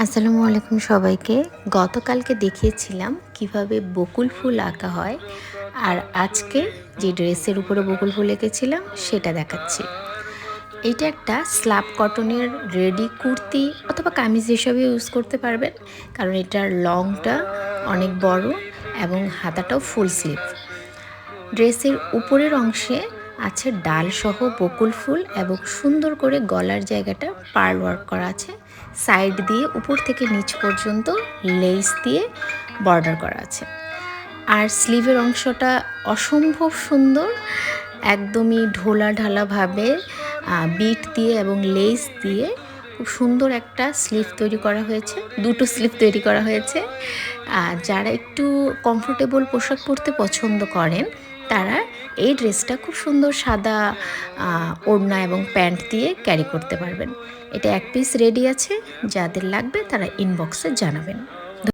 আসসালামু আলাইকুম সবাইকে। গতকালকে দেখিয়েছিলাম কিভাবে বকুল ফুল আঁকা হয়, আর আজকে যে ড্রেসের উপরে বকুল ফুল এঁকেছিলাম সেটা দেখাচ্ছি। এটা একটা স্ল্যাব কটনের রেডি কুর্তি অথবা কামিজ হিসাবে ইউজ করতে পারবেন, কারণ এটার লংটা অনেক বড় এবং হাতাটাও ফুল স্লিভ। ড্রেসের উপরের অংশে আছে ডালসহ বকুল ফুল এবং সুন্দর করে গলার জায়গাটা পার্ল ওয়ার্ক করা আছে। সাইড দিয়ে উপর থেকে নিচ পর্যন্ত লেস দিয়ে বর্ডার করা আছে। আর স্লিভের অংশটা অসম্ভব সুন্দর, একদমই ঢোলা ঢালাভাবে বিট দিয়ে এবং লেস দিয়ে খুব সুন্দর একটা স্লিভ তৈরি করা হয়েছে, দুটো স্লিভ তৈরি করা হয়েছে। যারা একটু কমফোর্টেবল পোশাক পরতে পছন্দ করেন তারা এই ড্রেসটা খুব সুন্দর সাদা ওড়না এবং প্যান্ট দিয়ে ক্যারি করতে পারবেন। এটা এক পিস রেডি আছে, যাদের লাগবে তারা ইনবক্সে জানাবেন।